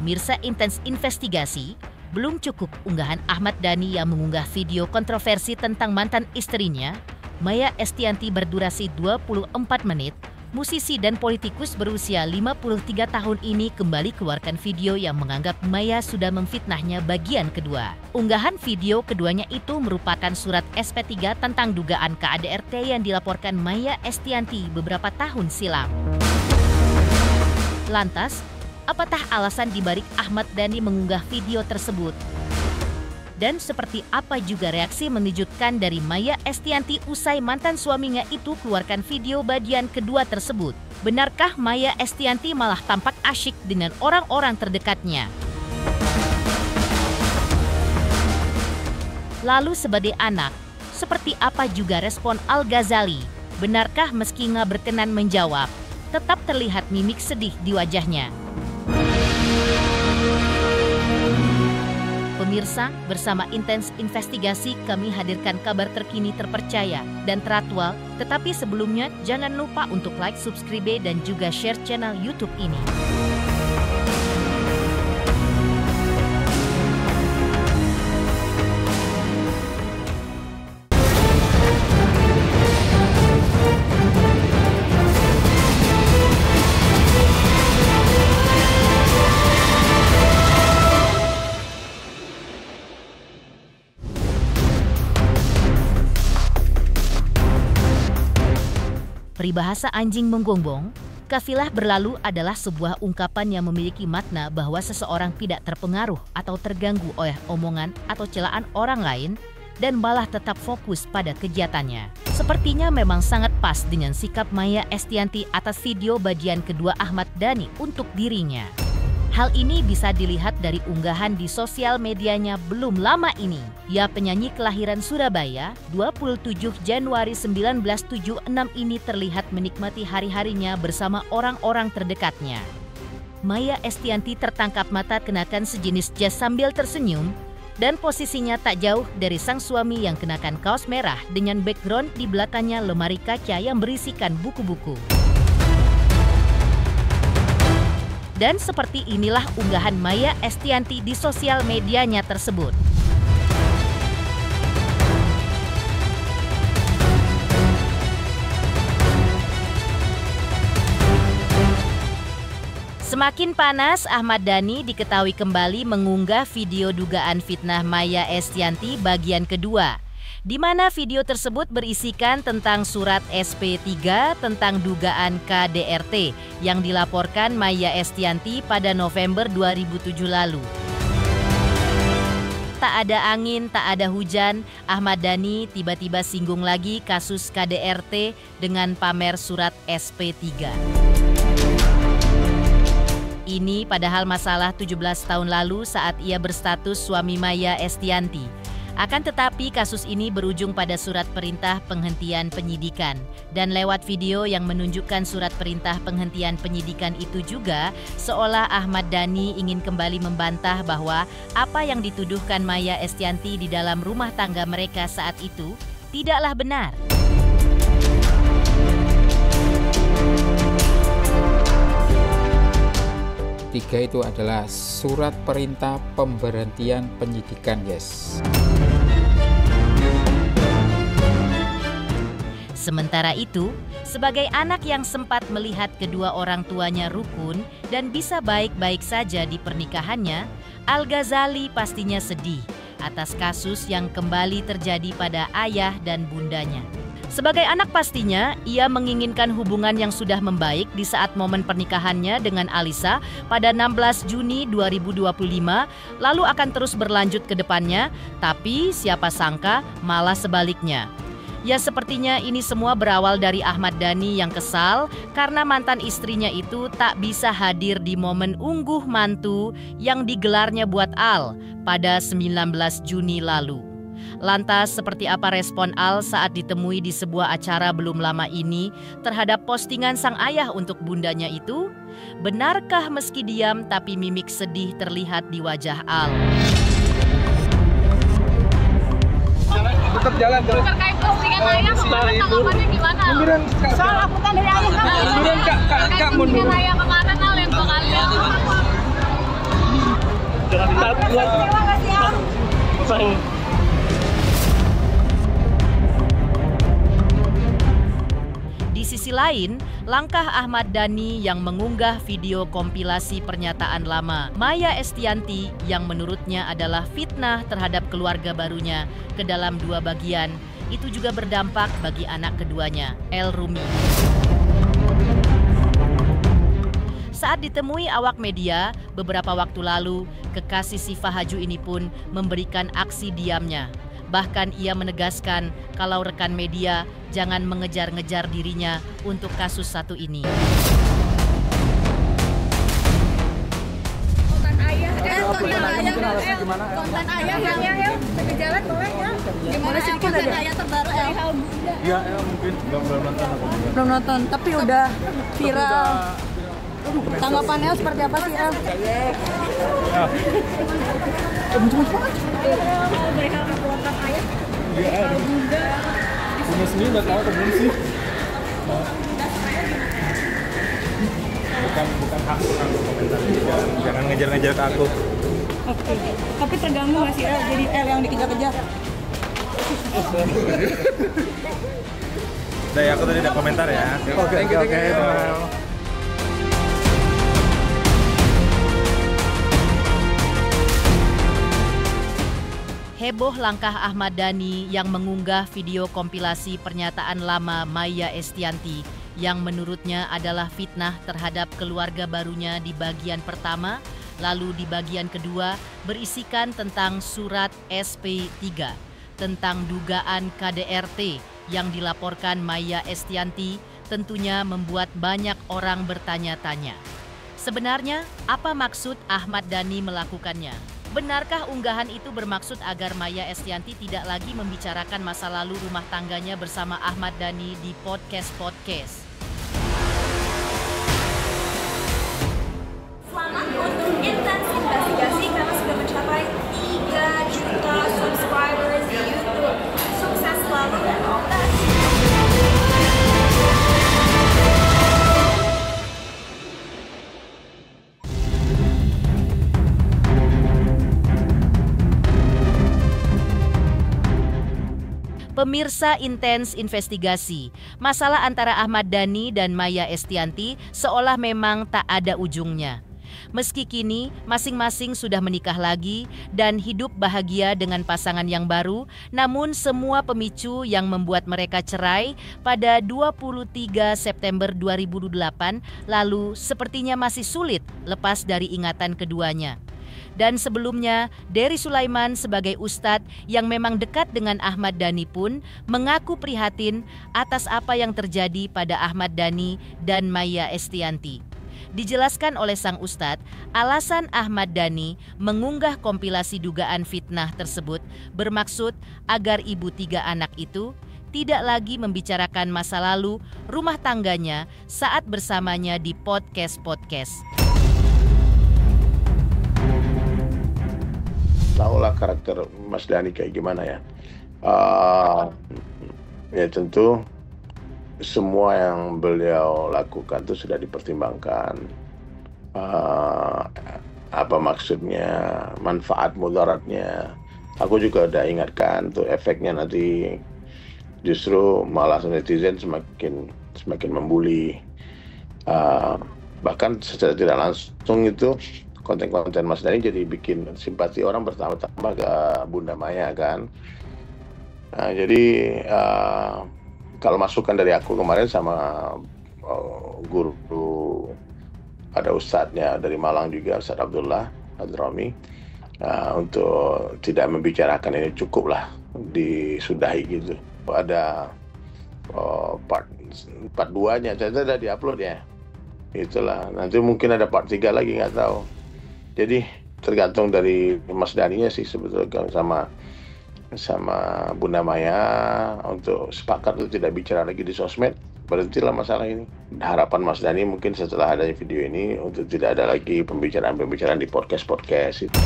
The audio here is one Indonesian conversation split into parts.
Pemirsa Intens Investigasi, belum cukup unggahan Ahmad Dhani yang mengunggah video kontroversi tentang mantan istrinya, Maya Estianty berdurasi 24 menit, musisi dan politikus berusia 53 tahun ini kembali keluarkan video yang menganggap Maya sudah memfitnahnya bagian kedua. Unggahan video keduanya itu merupakan surat SP3 tentang dugaan KADRT yang dilaporkan Maya Estianty beberapa tahun silam. Lantas, apakah alasan dibalik Ahmad Dhani mengunggah video tersebut? Dan seperti apa juga reaksi mengejutkan dari Maya Estianty usai mantan suaminya itu keluarkan video bagian kedua tersebut? Benarkah Maya Estianty malah tampak asyik dengan orang-orang terdekatnya? Lalu sebagai anak, seperti apa juga respon Al-Ghazali? Benarkah meski nggak berkenan menjawab, tetap terlihat mimik sedih di wajahnya? Pemirsa, bersama Intens Investigasi kami hadirkan kabar terkini terpercaya dan teraktual, tetapi sebelumnya jangan lupa untuk like, subscribe, dan juga share channel YouTube ini. Peribahasa anjing menggonggong, kafilah berlalu adalah sebuah ungkapan yang memiliki makna bahwa seseorang tidak terpengaruh atau terganggu oleh omongan atau celaan orang lain dan malah tetap fokus pada kegiatannya. Sepertinya memang sangat pas dengan sikap Maya Estianty atas video bagian kedua Ahmad Dhani untuk dirinya. Hal ini bisa dilihat dari unggahan di sosial medianya belum lama ini. Ya, penyanyi kelahiran Surabaya, 27 Januari 1976 ini terlihat menikmati hari-harinya bersama orang-orang terdekatnya. Maya Estianty tertangkap mata kenakan sejenis jas sambil tersenyum, dan posisinya tak jauh dari sang suami yang kenakan kaos merah dengan background di belakangnya lemari kaca yang berisikan buku-buku. Dan seperti inilah unggahan Maya Estianty di sosial medianya tersebut. Semakin panas, Ahmad Dhani diketahui kembali mengunggah video dugaan fitnah Maya Estianty bagian kedua, di mana video tersebut berisikan tentang surat SP3 tentang dugaan KDRT yang dilaporkan Maya Estianty pada November 2007 lalu. Tak ada angin, tak ada hujan, Ahmad Dhani tiba-tiba singgung lagi kasus KDRT dengan pamer surat SP3. Ini padahal masalah 17 tahun lalu saat ia berstatus suami Maya Estianty. Akan tetapi kasus ini berujung pada surat perintah penghentian penyidikan. Dan lewat video yang menunjukkan surat perintah penghentian penyidikan itu juga, seolah Ahmad Dhani ingin kembali membantah bahwa apa yang dituduhkan Maya Estianty di dalam rumah tangga mereka saat itu tidaklah benar. Tiga itu adalah surat perintah pemberhentian penyidikan, yes. Sementara itu, sebagai anak yang sempat melihat kedua orang tuanya rukun dan bisa baik-baik saja di pernikahannya, Al-Ghazali pastinya sedih atas kasus yang kembali terjadi pada ayah dan bundanya. Sebagai anak pastinya, ia menginginkan hubungan yang sudah membaik di saat momen pernikahannya dengan Alisa pada 16 Juni 2025, lalu akan terus berlanjut ke depannya, tapi siapa sangka malah sebaliknya. Ya, sepertinya ini semua berawal dari Ahmad Dhani yang kesal karena mantan istrinya itu tak bisa hadir di momen ungguh mantu yang digelarnya buat Al pada 19 Juni lalu. Lantas, seperti apa respon Al saat ditemui di sebuah acara belum lama ini terhadap postingan sang ayah untuk bundanya itu? Benarkah meski diam tapi mimik sedih terlihat di wajah Al? Tetap jalan terus. Terkait postingan ayah, tanggapannya gimana? Munduran, Kak. Soal laporan dari ayah kamu. Munduran, Kak. Kak, mundur. Postingan ayah kemarin Al yang 2 kali. Terima kasih ya. Di sisi lain, langkah Ahmad Dhani yang mengunggah video kompilasi pernyataan lama Maya Estianty yang menurutnya adalah fitnah terhadap keluarga barunya ke dalam 2 bagian, itu juga berdampak bagi anak keduanya, El Rumi. Saat ditemui awak media beberapa waktu lalu, kekasih si Fahaju ini pun memberikan aksi diamnya. Bahkan ia menegaskan kalau rekan media jangan mengejar-ngejar dirinya untuk kasus satu ini. Konten ayah yang ke jalan boleh ya? Gimana sih konten ayah terbaru El? Iya, mungkin belum nonton aku juga. Belum nonton, tapi udah viral. Tanggapannya seperti apa sih, El? Iya, punya sendiri udah tahu atau belum sih? Bukan hak untuk komentar. Jangan ngejar-ngejar ke aku. Oke. Tapi terganggu nggak sih, El? Jadi El yang dikejar-kejar. Udah ya, aku tadi udah komentar ya. Oke. Heboh langkah Ahmad Dhani yang mengunggah video kompilasi pernyataan lama Maya Estianty yang menurutnya adalah fitnah terhadap keluarga barunya di bagian pertama, lalu di bagian kedua berisikan tentang surat SP3 tentang dugaan KDRT yang dilaporkan Maya Estianty tentunya membuat banyak orang bertanya-tanya. Sebenarnya apa maksud Ahmad Dhani melakukannya? Benarkah unggahan itu bermaksud agar Maya Estianty tidak lagi membicarakan masa lalu rumah tangganya bersama Ahmad Dhani di podcast? Selamat untuk Intens Investigasi karena sudah mencapai 3 juta subscribers di YouTube. Sukses selalu dan all the best. Pemirsa Intens Investigasi, masalah antara Ahmad Dhani dan Maya Estianty seolah memang tak ada ujungnya. Meski kini masing-masing sudah menikah lagi dan hidup bahagia dengan pasangan yang baru, namun semua pemicu yang membuat mereka cerai pada 23 September 2008 lalu sepertinya masih sulit lepas dari ingatan keduanya. Dan sebelumnya, Dery Sulaiman sebagai ustadz yang memang dekat dengan Ahmad Dhani pun mengaku prihatin atas apa yang terjadi pada Ahmad Dhani dan Maya Estianty. Dijelaskan oleh sang ustadz, alasan Ahmad Dhani mengunggah kompilasi dugaan fitnah tersebut bermaksud agar ibu 3 anak itu tidak lagi membicarakan masa lalu rumah tangganya saat bersamanya di podcast. Tahulah karakter Mas Dhani kayak gimana ya. Ya tentu semua yang beliau lakukan itu sudah dipertimbangkan. Apa maksudnya, manfaat mudaratnya. Aku juga udah ingatkan tuh efeknya nanti justru malah netizen semakin membuli. Bahkan secara tidak langsung itu konten-konten Mas Dhani jadi bikin simpati orang bertambah-tambah ke Bunda Maya kan. Nah, jadi kalau masukan dari aku kemarin sama guru, ada ustadznya dari Malang juga, Ustadz Abdullah Hadrami, untuk tidak membicarakan ini, cukup lah disudahi gitu. Ada part 2-nya, saya sudah diupload ya. Itulah, nanti mungkin ada part 3 lagi, nggak tahu. Jadi tergantung dari Mas Dhani-nya sih sebetulnya sama Bunda Maya untuk sepakat untuk tidak bicara lagi di sosmed, berhentilah masalah ini. Harapan Mas Dhani mungkin setelah adanya video ini untuk tidak ada lagi pembicaraan di podcast itu.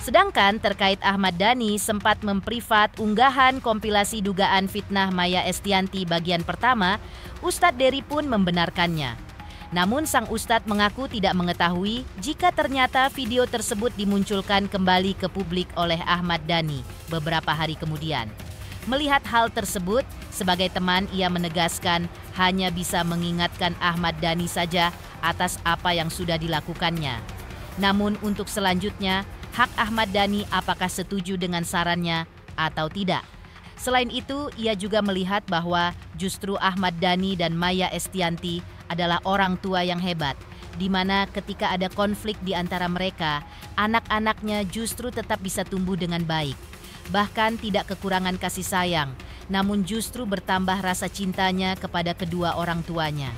Sedangkan terkait Ahmad Dhani sempat memprivat unggahan kompilasi dugaan fitnah Maya Estianty bagian pertama, Ustadz Dery pun membenarkannya. Namun sang ustadz mengaku tidak mengetahui jika ternyata video tersebut dimunculkan kembali ke publik oleh Ahmad Dhani beberapa hari kemudian. Melihat hal tersebut, sebagai teman ia menegaskan hanya bisa mengingatkan Ahmad Dhani saja atas apa yang sudah dilakukannya. Namun untuk selanjutnya, hak Ahmad Dhani apakah setuju dengan sarannya atau tidak. Selain itu, ia juga melihat bahwa justru Ahmad Dhani dan Maya Estianty adalah orang tua yang hebat, di mana ketika ada konflik di antara mereka, anak-anaknya justru tetap bisa tumbuh dengan baik. Bahkan tidak kekurangan kasih sayang, namun justru bertambah rasa cintanya kepada kedua orang tuanya.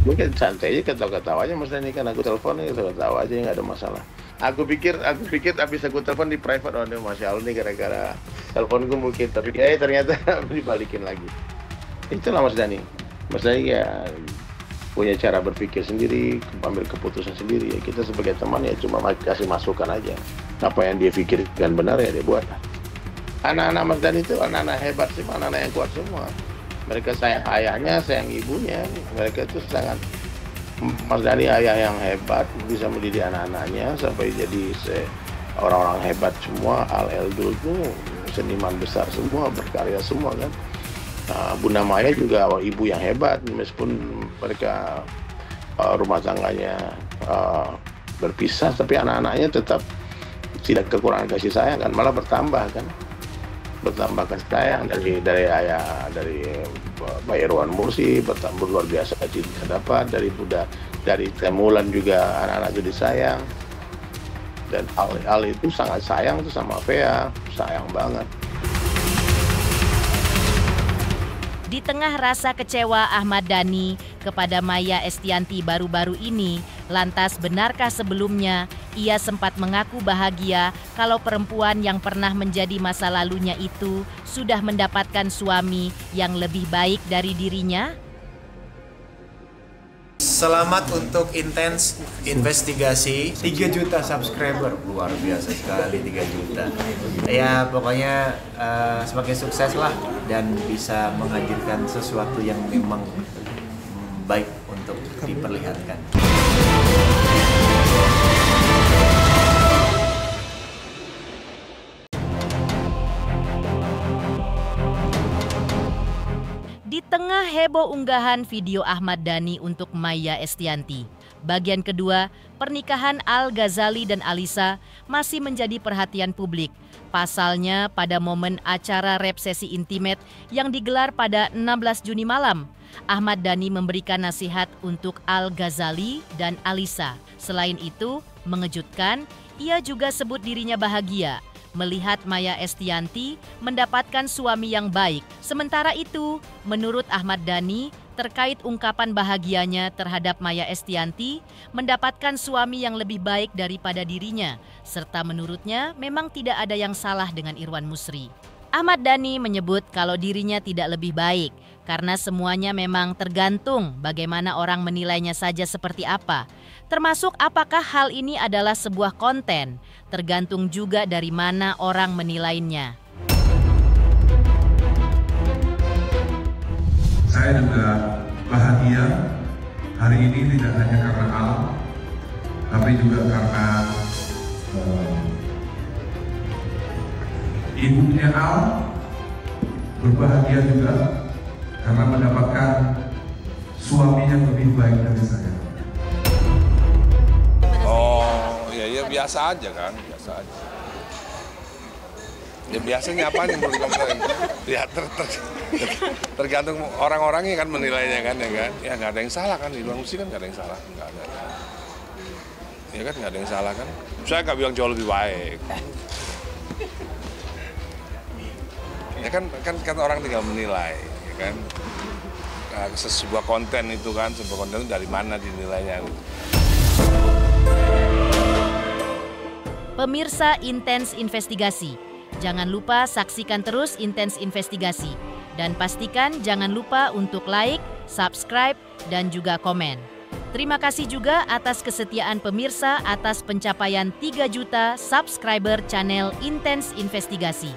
Mungkin santai aja, ketawa-ketawa aja Mas Dhani, kan aku telepon nih, ketawa aja, nggak ada masalah. Aku pikir habis aku telepon di private, oh Masya Allah nih gara-gara teleponku mungkin, tapi ternyata dibalikin lagi. Itulah Mas Dhani. Mas Dhani ya punya cara berpikir sendiri, ambil keputusan sendiri. Ya kita sebagai teman ya cuma kasih masukan aja. Apa yang dia pikirkan benar ya dia buat. Anak-anak Mas Dhani itu anak-anak hebat sih, anak-anak yang kuat semua. Mereka sayang ayahnya, sayang ibunya. Mereka itu sangat, Mas Dhani ayah yang hebat, bisa mendidik anak-anaknya sampai jadi orang-orang hebat semua. Al-Eldul itu seniman besar semua, berkarya semua kan. Bunda Maya juga ibu yang hebat, meskipun mereka rumah tangganya berpisah, tapi anak-anaknya tetap tidak kekurangan kasih sayang kan, malah bertambah kan, bertambah kasih sayang dari ayah, dari Pak Irwan Mursi, bertambah luar biasa cinta dapat dari Temulan juga anak-anak itu disayang, dan Al itu sangat sayang tuh sama Fea, sayang banget. Di tengah rasa kecewa Ahmad Dhani kepada Maya Estianty baru-baru ini, lantas benarkah sebelumnya ia sempat mengaku bahagia kalau perempuan yang pernah menjadi masa lalunya itu sudah mendapatkan suami yang lebih baik dari dirinya? Selamat untuk Intens Investigasi 3 juta subscriber, luar biasa sekali 3 juta. Ya pokoknya semakin sukses lah dan bisa menghadirkan sesuatu yang memang baik untuk diperlihatkan. Di tengah heboh unggahan video Ahmad Dhani untuk Maya Estianty, bagian kedua, pernikahan Al-Ghazali dan Alisa masih menjadi perhatian publik. Pasalnya pada momen acara resepsi intimate yang digelar pada 16 Juni malam, Ahmad Dhani memberikan nasihat untuk Al-Ghazali dan Alisa. Selain itu, mengejutkan, ia juga sebut dirinya bahagia melihat Maya Estianty mendapatkan suami yang baik. Sementara itu, menurut Ahmad Dhani, terkait ungkapan bahagianya terhadap Maya Estianty mendapatkan suami yang lebih baik daripada dirinya, serta menurutnya memang tidak ada yang salah dengan Irwan Musri. Ahmad Dhani menyebut kalau dirinya tidak lebih baik, karena semuanya memang tergantung bagaimana orang menilainya saja seperti apa. Termasuk apakah hal ini adalah sebuah konten, tergantung juga dari mana orang menilainya. Saya juga bahagia hari ini tidak hanya karena Al, tapi juga karena ibunya Al berbahagia juga karena mendapatkan suami yang lebih baik dari saya. Oh, ya biasa aja kan, biasa aja. Ya biasanya apa yang perlu dikomentarin? Ya tergantung orang-orangnya kan menilainya kan, ya kan. Ya nggak ada yang salah kan, Irwan Musri kan nggak ada yang salah, nggak ada. Ya kan nggak ada yang salah kan. Saya nggak bilang jauh lebih baik. Ya kan orang tinggal menilai, ya kan. Nah, sebuah konten itu kan, sebuah konten itu dari mana dinilainya. Pemirsa Intens Investigasi, jangan lupa saksikan terus Intens Investigasi. Dan pastikan jangan lupa untuk like, subscribe, dan juga komen. Terima kasih juga atas kesetiaan pemirsa atas pencapaian 3 juta subscriber channel Intens Investigasi.